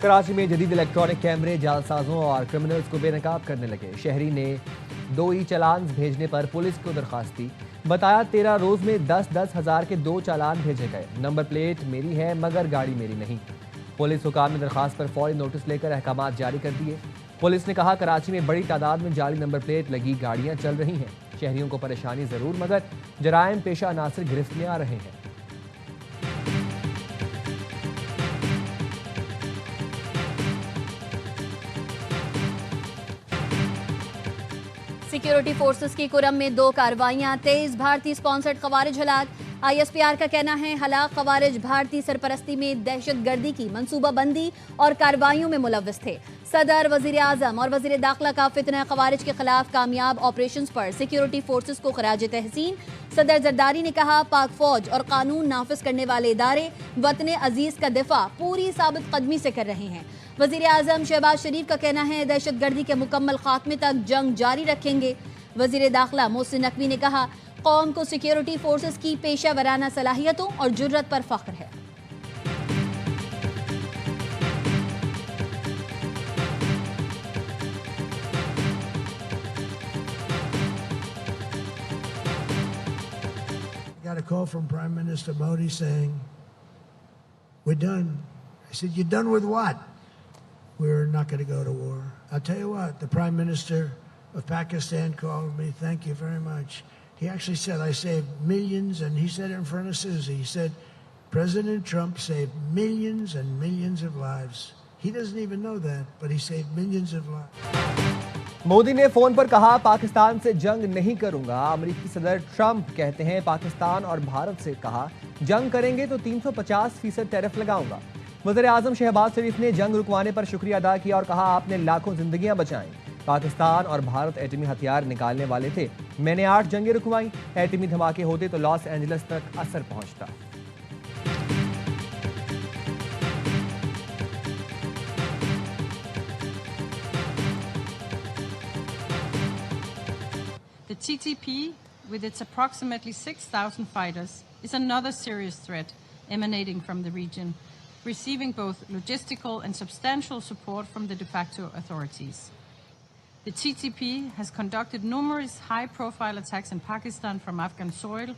کراچی میں جدید الیکٹرانک کیمرے جعلسازوں اور کرمنلز کو بے نقاب کرنے لگے۔ شہری نے 2 ای چالان بھیجنے پر پولیس کو درخواست دی۔ بتایا 13 روز میں 10-10 ہزار کے 2 چالان بھیجے گئے۔ نمبر پلیٹ میری ہے مگر گاڑی میری نہیں۔ پولیس حکام نے درخواست پر فوری نوٹس لے کر احکامات جاری کر دیے۔ پولیس نے کہا کراچی میں بڑی تعداد میں جعلی نمبر پلیٹ لگی گاڑیاں چل رہی ہیں۔ شہریوں کو پریشانی ضرور مگر جرائم پیشہ عناصر گرفت میں آ رہے ہیں۔ سیکیورٹی فورسز کی کرم میں 2 کارروائیاں، 23 بھارتی سپانسرڈ خوارج ہلاک۔ ISPR کا کہنا ہے ہلاک خوارج بھارتی سرپرستی میں دہشت گردی کی منصوبہ بندی اور کارروائیوں میں ملوث تھے۔ صدر، وزیر اعظم اور وزیر داخلہ کا فتنہ خوارج کے خلاف کامیاب آپریشنز پر سیکیورٹی فورسز کو خراج تحسین۔ صدر زرداری نے کہا پاک فوج اور قانون نافذ کرنے والے ادارے وطن عزیز کا دفاع پوری ثابت قدمی سے کر رہے ہیں۔ وزیر اعظم شہباز شریف کا کہنا ہے دہشت گردی کے مکمل خاتمے تک جنگ جاری رکھیں گے۔ وزیر داخلہ محسن نقوی نے کہا قوم کو سیکیورٹی فورسز کی پیشہ ورانہ صلاحیتوں اور جرات پر فخر ہے۔ I got a call from Prime Minister Modi saying, "We're done." I said, "You're done with what?" "We're not going to go to war." I'll tell you what, the Prime Minister of Pakistan called me. Thank you very much. He actually said, I saved millions, and he said it in front of Susie. He said, President Trump saved millions and millions of lives. He doesn't even know that, but he saved millions of lives. Modi نے phone پر کہا پاکستان سے جنگ نہیں کروں گا۔ امریکی صدر Trump کہتے ہیں پاکستان اور بھارت سے کہا جنگ کریں گے تو 350% ٹیرف لگاؤں گا۔ وزیر اعظم شہباز شریف نے جنگ رکوانے پر شکریہ ادا کیا اور کہا آپ نے لاکھوں زندگیاں بچائیں۔ پاکستان اور بھارت ایٹمی ہتھیار نکالنے والے تھے، میں نے 8 جنگیں رکوائیں۔ ایٹمی دھماکے ہوتے تو لاس اینجلس تک اثر پہنچتا۔ The TTP, with its approximately 6,000 fighters, is another serious threat emanating from the region, receiving both logistical and substantial support from the de facto authorities. The TTP has conducted numerous high-profile attacks in Pakistan from Afghan soil,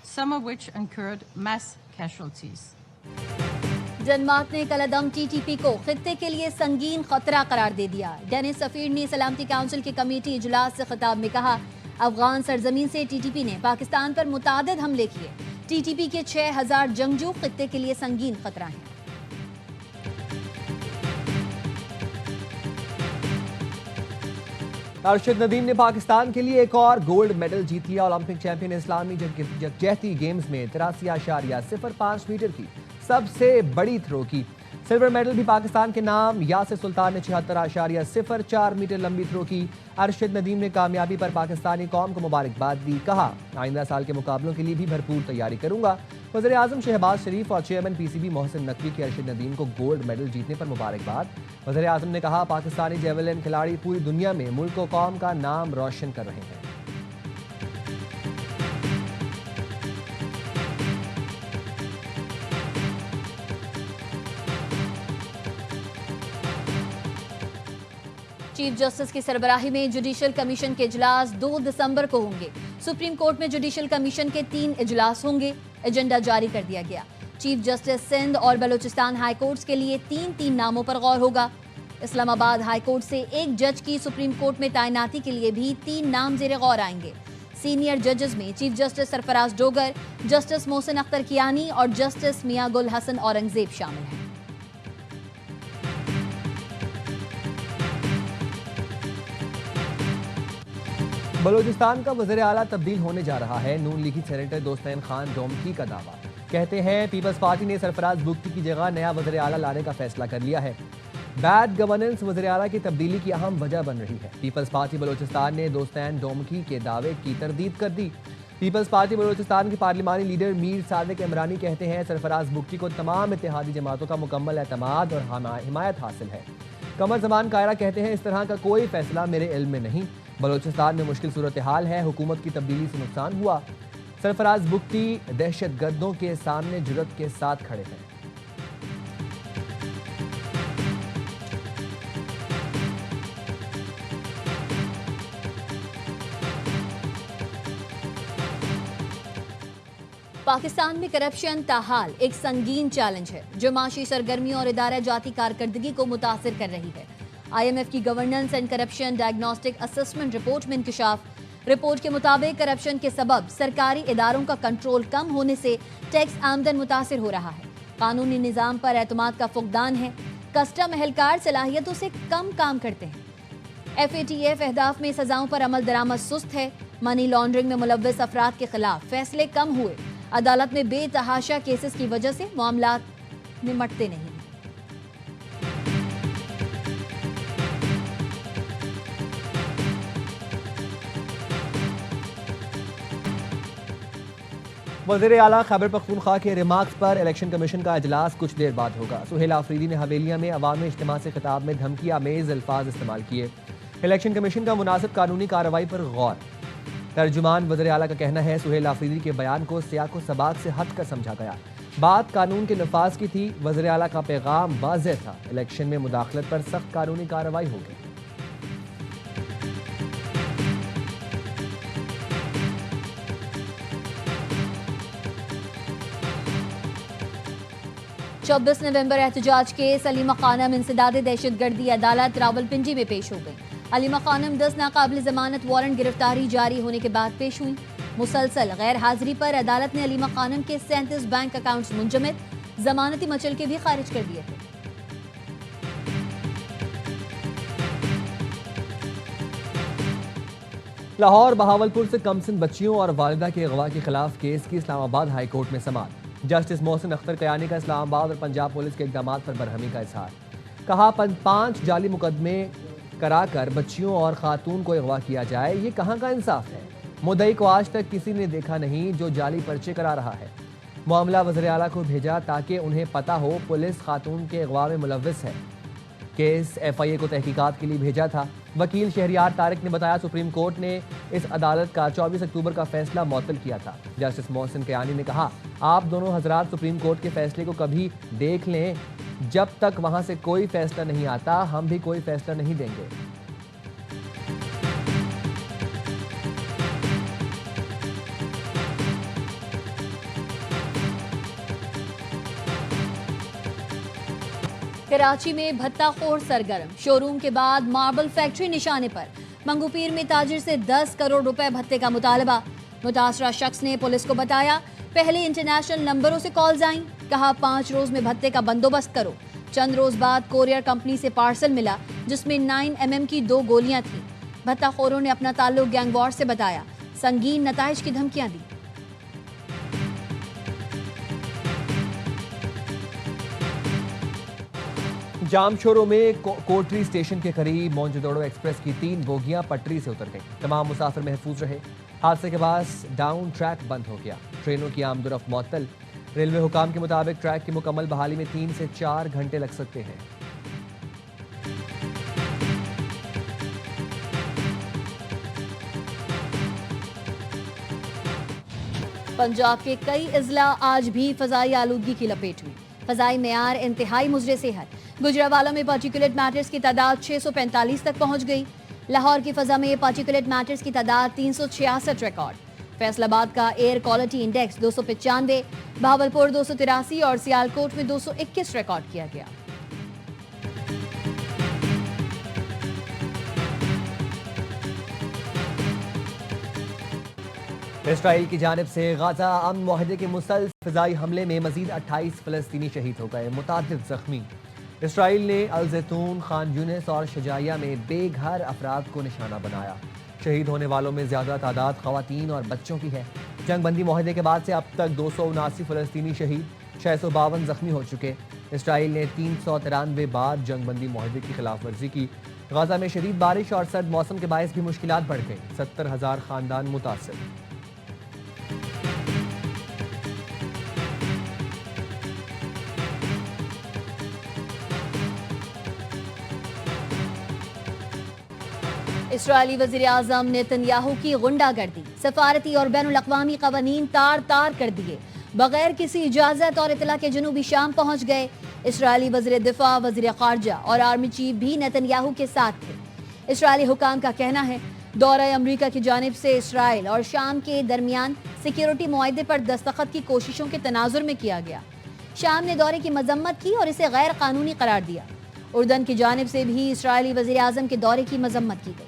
some of which incurred mass casualties. Denmark نے کلعدم TTP کو خطے کے لیے سنگین خطرہ قرار دے دیا۔ Dennis سفیر نے سلامتی کونسل کے کمیٹی اجلاس سے خطاب میں کہا افغان سرزمین سے TTP نے پاکستان پر متعدد حملے کیے۔ TTP کے 6000 جنگجو خطے کے لیے سنگین خطرہ ہیں۔ ارشد ندیم نے پاکستان کے لیے ایک اور گولڈ میڈل جیت لیا۔ اولمپک چیمپئن اسلامی یکجہتی گیمز میں 83.05 میٹر کی سب سے بڑی تھرو کی۔ سلور میڈل بھی پاکستان کے نام۔ یاسر سلطان نے 76.04 میٹر لمبی تھرو کی۔ ارشد ندیم نے کامیابی پر پاکستانی قوم کو مبارکباد دی۔ کہا آئندہ سال کے مقابلوں کے لیے بھی بھرپور تیاری کروں گا۔ وزیر اعظم شہباز شریف اور چیئرمین PCB محسن نقوی کی ارشد ندیم کو گولڈ میڈل جیتنے پر مبارکباد۔ وزیر اعظم نے کہا پاکستانی جیولن کھلاڑی پوری دنیا میں ملک و قوم کا نام روشن کر رہے ہیں۔ چیف جسٹس کی سربراہی میں جوڈیشل کمیشن کے اجلاس 2 دسمبر کو ہوں گے۔ سپریم کورٹ میں جوڈیشل کمیشن کے 3 اجلاس ہوں گے۔ ایجنڈا جاری کر دیا گیا۔ چیف جسٹس سندھ اور بلوچستان ہائی کورٹس کے لیے 3 ناموں پر غور ہوگا۔ اسلام آباد ہائی کورٹ سے 1 جج کی سپریم کورٹ میں تعیناتی کے لیے بھی 3 نام زیر غور آئیں گے۔ سینئر ججز میں چیف جسٹس سرفراز ڈوگر، جسٹس محسن اختر کیانی اور جسٹس میاں گل حسن اورنگزیب شامل ہیں۔ بلوچستان کا وزیر اعلیٰ تبدیل ہونے جا رہا ہے۔ نون لیگی سینیٹر دوستین خان ڈومکی کا دعویٰ۔ کہتے ہیں پیپلز پارٹی نے سرفراز بگٹی کی جگہ نیا وزیر اعلیٰ لانے کا فیصلہ کر لیا ہے۔ بیڈ گورننس وزیر اعلیٰ کی تبدیلی کی اہم وجہ بن رہی ہے۔ پیپلز پارٹی بلوچستان نے دوستین ڈومکی کے دعوے کی تردید کر دی۔ پیپلز پارٹی بلوچستان کے پارلیمانی لیڈر میر صادق عمرانی کہتے ہیں سرفراز بگٹی کو تمام اتحادی جماعتوں کا مکمل اعتماد اور حمایت حاصل ہے۔ قمر زمان کائرہ کہتے ہیں اس طرح کا کوئی فیصلہ میرے علم میں نہیں۔ بلوچستان میں مشکل صورتحال ہے، حکومت کی تبدیلی سے نقصان ہوا۔ سرفراز بگٹی دہشت گردوں کے سامنے جرأت کے ساتھ کھڑے ہیں۔ پاکستان میں کرپشن تاحال ایک سنگین چیلنج ہے جو معاشی سرگرمیوں اور ادارہ جاتی کارکردگی کو متاثر کر رہی ہے۔ آئی ایم ایف کی governance and corruption diagnostic assessment report میں انکشاف۔ رپورٹ کے مطابق کرپشن کے سبب سرکاری اداروں کا کنٹرول کم ہونے سے ٹیکس آمدن متاثر ہو رہا ہے، قانونی نظام پر اعتماد کا فقدان ہے، کسٹم اہلکار صلاحیتوں سے کم کام کرتے ہیں، ایف اے ٹی ایف اہداف میں سزاؤں پر عمل درآمد سست ہے، منی لانڈرنگ میں ملوث افراد کے خلاف فیصلے کم ہوئے، عدالت میں بے تحاشا کیسز کی وجہ سے معاملات نمٹتے نہیں۔ وزیر اعلیٰ خیبر پختونخوا کے ریمارکس پر الیکشن کمیشن کا اجلاس کچھ دیر بعد ہوگا۔ سہیل آفریدی نے حویلیہ میں عوامی اجتماع سے خطاب میں دھمکی آمیز الفاظ استعمال کیے۔ الیکشن کمیشن کا مناسب قانونی کارروائی پر غور۔ ترجمان وزیر اعلیٰ کا کہنا ہے سہیل آفریدی کے بیان کو سیاق و سباق سے ہٹ کر سمجھا گیا، بات قانون کے نفاذ کی تھی۔ وزیر اعلیٰ کا پیغام واضح تھا، الیکشن میں مداخلت پر سخت قانونی کارروائی ہوگی۔ 24 نومبر احتجاج کیس علیمہ خانم انسداد دہشت گردی عدالت راولپنڈی میں پیش ہو گئی۔ علیمہ خانم 10 ناقابل ضمانت وارنٹ گرفتاری جاری ہونے کے بعد پیش ہوئی۔ مسلسل غیر حاضری پر عدالت نے علیمہ خانم کے 37 بینک اکاؤنٹس منجمد، ضمانتی مچل کے بھی خارج کر دیے تھے۔ لاہور بہاولپور سے کمسن بچیوں اور والدہ کے اغوا کے خلاف کیس کی اسلام آباد ہائی کورٹ میں سماعت۔ جسٹس محسن اختر قیانی کا اسلام آباد اور پنجاب پولیس کے اقدامات پر برہمی کا اظہار۔ کہا 5 جعلی مقدمے کرا کر بچیوں اور خاتون کو اغوا کیا جائے، یہ کہاں کا انصاف ہے؟ مدعی کو آج تک کسی نے دیکھا نہیں جو جعلی پرچے کرا رہا ہے۔ معاملہ وزیر اعلیٰ کو بھیجا تاکہ انہیں پتہ ہو پولیس خاتون کے اغوا میں ملوث ہے۔ کیس ایف آئی اے کو تحقیقات کے لیے بھیجا تھا۔ وکیل شہریار طارق نے بتایا سپریم کورٹ نے اس عدالت کا 24 اکتوبر کا فیصلہ معطل کیا تھا۔ جسٹس محسن قیانی نے کہا آپ دونوں حضرات سپریم کورٹ کے فیصلے کو کبھی دیکھ لیں، جب تک وہاں سے کوئی فیصلہ نہیں آتا ہم بھی کوئی فیصلہ نہیں دیں گے۔ کراچی میں بھتہ خور سرگرم، شو روم کے بعد ماربل فیکٹری نشانے پر، منگو پیر میں تاجر سے 10 کروڑ روپے بھتے کا مطالبہ۔ متاثرہ شخص نے پولیس کو بتایا پہلے انٹرنیشنل نمبروں سے کالز آئیں، کہا 5 روز میں بھتے کا بندوبست کرو۔ چند روز بعد کوریئر کمپنی سے پارسل ملا جس میں 9 mm کی 2 گولیاں تھیں۔ بھتہ خوروں نے اپنا تعلق گینگ وار سے بتایا، سنگین نتائج کی دھمکیاں دی۔ جام شوروں میں کوٹری اسٹیشن کے قریب مونجودوڑو ایکسپریس کی 3 بوگیاں پٹری سے اتر گئیں، تمام مسافر محفوظ رہے۔ حادثے کے بعد ڈاؤن ٹریک بند ہو گیا، ٹرینوں کی آمد و رفت معطل۔ ریلوے حکام کے مطابق ٹریک کی مکمل بحالی میں 3 سے 4 گھنٹے لگ سکتے ہیں۔ پنجاب کے کئی اضلاع آج بھی فضائی آلودگی کی لپیٹ میں، فضائی معیار انتہائی مضر صحت۔ گجرانوالہ میں پارٹیکولیٹ میٹرز کی تعداد 645 تک پہنچ گئی۔ لاہور کی فضا میں پارٹیکولیٹ میٹرز کی تعداد 366 ریکارڈ۔ فیصل آباد کا ایئر کوالٹی انڈیکس 295، بہاولپور 283 اور سیالکوٹ میں 221 ریکارڈ کیا گیا۔ اسرائیل کی جانب سے غزہ امن معاہدے کے مسلسل فضائی حملے میں مزید 28 فلسطینی شہید ہو گئے، متعدد زخمی۔ اسرائیل نے الزیتون، خان یونس اور شجاعیہ میں بے گھر افراد کو نشانہ بنایا۔ شہید ہونے والوں میں زیادہ تعداد خواتین اور بچوں کی ہے۔ جنگ بندی معاہدے کے بعد سے اب تک 279 فلسطینی شہید، 652 زخمی ہو چکے۔ اسرائیل نے 393 بار جنگ بندی معاہدے کی خلاف ورزی کی۔ غزہ میں شدید بارش اور سرد موسم کے باعث بھی مشکلات بڑھ گئیں، 70,000 خاندان متاثر۔ اسرائیلی وزیر اعظم نیتن یاہو کی غنڈہ گردی، سفارتی اور بین الاقوامی قوانین تار تار کر دیے، بغیر کسی اجازت اور اطلاع کے جنوبی شام پہنچ گئے۔ اسرائیلی وزیر دفاع، وزیر خارجہ اور آرمی چیف بھی نیتن یاہو کے ساتھ تھے۔ اسرائیلی حکام کا کہنا ہے دورہ امریکہ کی جانب سے اسرائیل اور شام کے درمیان سیکیورٹی معاہدے پر دستخط کی کوششوں کے تناظر میں کیا گیا۔ شام نے دورے کی مذمت کی اور اسے غیر قانونی قرار دیا۔ اردن کی جانب سے بھی اسرائیلی وزیر اعظم کے دورے کی مذمت کی گئی۔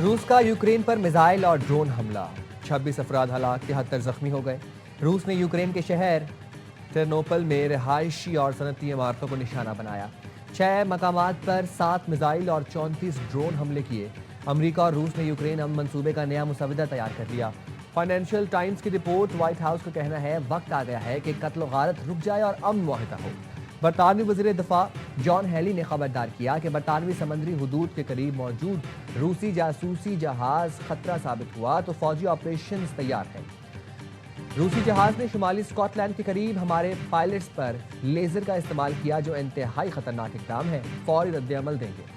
روس کا یوکرین پر میزائل اور ڈرون حملہ، 26 افراد ہلاک، 73 زخمی ہو گئے۔ روس نے یوکرین کے شہر ٹرنوپل میں رہائشی اور صنعتی عمارتوں کو نشانہ بنایا۔ 6 مقامات پر 7 میزائل اور 34 ڈرون حملے کیے۔ امریکہ اور روس نے یوکرین امن منصوبے کا نیا مسودہ تیار کر لیا۔ فائنینشیل ٹائمز کی رپورٹ، وائٹ ہاؤس کا کہنا ہے وقت آ گیا ہے کہ قتل و غارت رک جائے اور امن معاہدہ ہو۔ برطانوی وزیر دفاع جان ہیلی نے خبردار کیا کہ برطانوی سمندری حدود کے قریب موجود روسی جاسوسی جہاز خطرہ ثابت ہوا تو فوجی آپریشنز تیار ہیں۔ روسی جہاز نے شمالی اسکاٹ لینڈ کے قریب ہمارے پائلٹس پر لیزر کا استعمال کیا جو انتہائی خطرناک اقدام ہے، فوری رد عمل دیں گے۔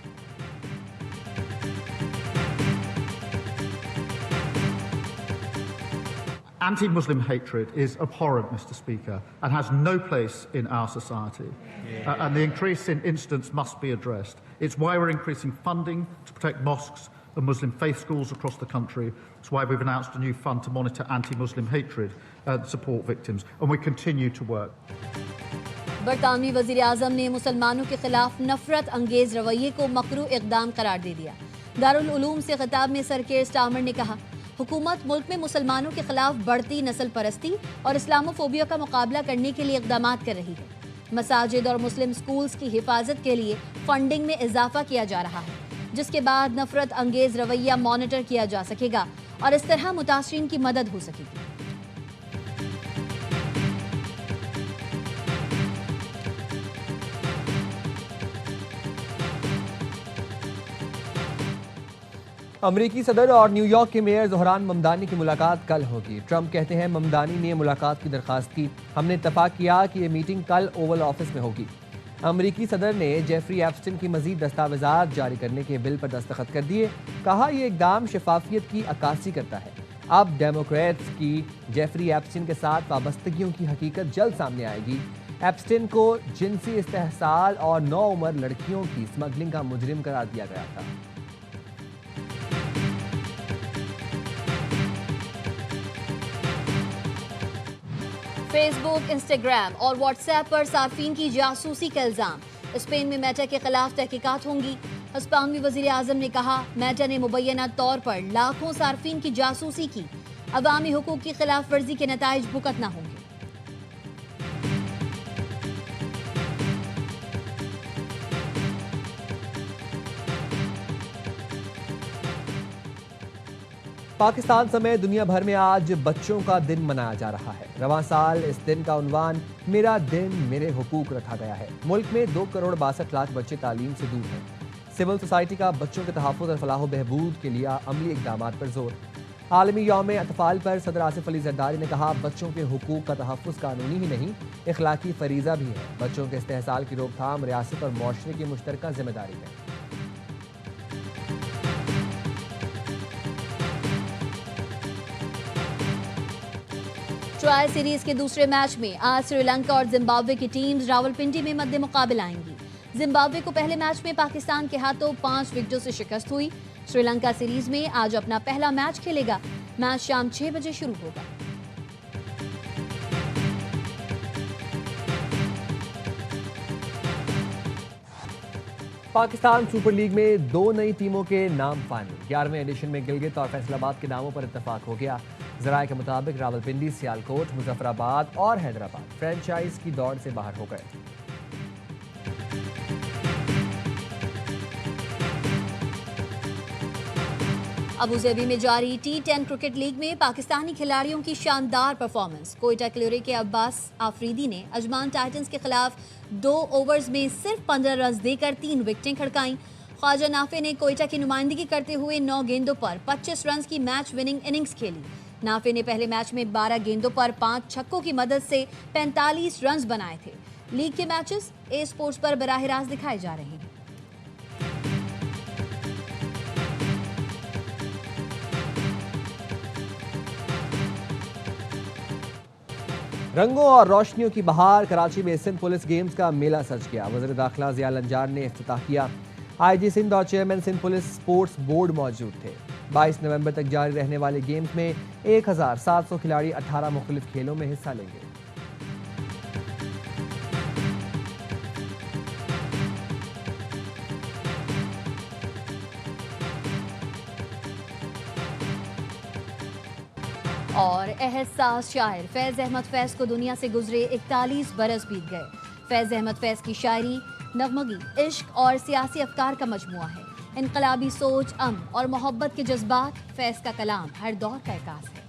Anti-Muslim hatred is abhorrent, Mr. Speaker, and has no place in our society. And the increase in incidents must be addressed. It's why we're increasing funding to protect mosques and Muslim faith schools across the country. It's why we've announced a new fund to monitor anti-Muslim hatred and support victims. And we continue to work. برطانوی وزیر اعظم نے مسلمانوں کے خلاف نفرت انگیز رویے کو مکروہ اقدام قرار دے دیا۔ دارالعلوم سے خطاب میں سر کیر سٹارمر نے کہا، حکومت ملک میں مسلمانوں کے خلاف بڑھتی نسل پرستی اور اسلاموفوبیا کا مقابلہ کرنے کے لیے اقدامات کر رہی ہے۔ مساجد اور مسلم سکولز کی حفاظت کے لیے فنڈنگ میں اضافہ کیا جا رہا ہے، جس کے بعد نفرت انگیز رویہ مانیٹر کیا جا سکے گا اور اس طرح متاثرین کی مدد ہو سکے گی۔ امریکی صدر اور نیو یارک کے میئر زہران ممدانی کی ملاقات کل ہوگی۔ ٹرمپ کہتے ہیں ممدانی نے ملاقات کی درخواست کی، ہم نے اتفاق کیا کہ یہ میٹنگ کل اوول آفس میں ہوگی۔ امریکی صدر نے جیفری ایپسٹن کی مزید دستاویزات جاری کرنے کے بل پر دستخط کر دیے، کہا یہ اقدام شفافیت کی عکاسی کرتا ہے۔ اب ڈیموکریٹس کی جیفری ایپسٹن کے ساتھ وابستگیوں کی حقیقت جلد سامنے آئے گی۔ ایپسٹن کو جنسی استحصال اور نوعمر لڑکیوں کی سمگلنگ کا مجرم قرار دیا گیا تھا۔ فیس بک، انسٹاگرام اور واٹس ایپ پر صارفین کی جاسوسی کا الزام، اسپین میں میٹا کے خلاف تحقیقات ہوں گی۔ اسپانوی وزیر اعظم نے کہا، میٹا نے مبینہ طور پر لاکھوں صارفین کی جاسوسی کی، عوامی حقوق کی خلاف ورزی کے نتائج بھگتنا ہوں گے۔ پاکستان سمیت دنیا بھر میں آج بچوں کا دن منایا جا رہا ہے۔ رواں سال اس دن کا عنوان میرا دن میرے حقوق رکھا گیا ہے۔ ملک میں 2 کروڑ 62 لاکھ بچے تعلیم سے دور ہیں۔ سول سوسائٹی کا بچوں کے تحفظ اور فلاح و بہبود کے لیے عملی اقدامات پر زور۔ عالمی یوم اطفال پر صدر آصف علی زرداری نے کہا، بچوں کے حقوق کا تحفظ قانونی ہی نہیں، اخلاقی فریضہ بھی ہے۔ بچوں کے استحصال کی روک تھام ریاست اور معاشرے کی مشترکہ ذمہ داری ہے۔ ٹرائی سیریز کے دوسرے میچ میں آج سری لنکا اور زمبابوے کی ٹیمز راولپنڈی میں مد مقابل آئیں گی۔ زمبابوے کو پہلے میچ میں پاکستان کے ہاتھوں 5 وکٹوں سے شکست ہوئی۔ سری لنکا سیریز میں آج اپنا پہلا میچ کھیلے گا۔ میچ شام 6 بجے شروع ہوگا۔ پاکستان سپر لیگ میں 2 نئی ٹیموں کے نام فائنل۔ 11ویں ایڈیشن میں گلگت اور فیصل آباد کے ناموں پر اتفاق ہو گیا۔ ذرائع کے مطابق راولپنڈی، سیالکوٹ، مظفر آباد اور حیدرآباد فرنچائز کی دوڑ سے باہر ہو گئے۔ ابوظہبی میں جاری T10 کرکٹ لیگ میں پاکستانی کھلاڑیوں کی شاندار پرفارمنس۔ کوئٹہ کلیورے کے عباس آفریدی نے اجمان ٹائٹنز کے خلاف 2 اوورز میں صرف 15 رنز دے کر 3 وکٹیں کھڑکائیں۔ خواجہ نافع نے کوئٹہ کی نمائندگی کرتے ہوئے 9 گیندوں پر 25 رنز کی میچ وننگ اننگز کھیلی۔ نافع نے پہلے میچ میں 12 گیندوں پر 5 چھکوں کی مدد سے 45 رنز بنائے تھے۔ لیگ کے میچز اے سپورٹس پر براہ راست دکھائے جا رہے ہیں۔ رنگوں اور روشنیوں کی بہار، کراچی میں سندھ پولیس گیمز کا میلہ سج گیا۔ وزیر داخلہ ضیاء الانجار نے افتتاح کیا۔ آئی جی سندھ اور chairman Sindh police sports board موجود تھے۔ 22 نومبر تک جاری رہنے والے گیمز میں 1700 کھلاڑی 18 مختلف کھیلوں میں حصہ لیں گے۔ اور احساس شاعر فیض احمد فیض کو دنیا سے گزرے 41 برس بیت گئے۔ فیض احمد فیض کی شاعری نغمگی، عشق اور سیاسی افکار کا مجموعہ ہے۔ انقلابی سوچ، امن اور محبت کے جذبات، فیض کا کلام ہر دور کا عکاس ہے۔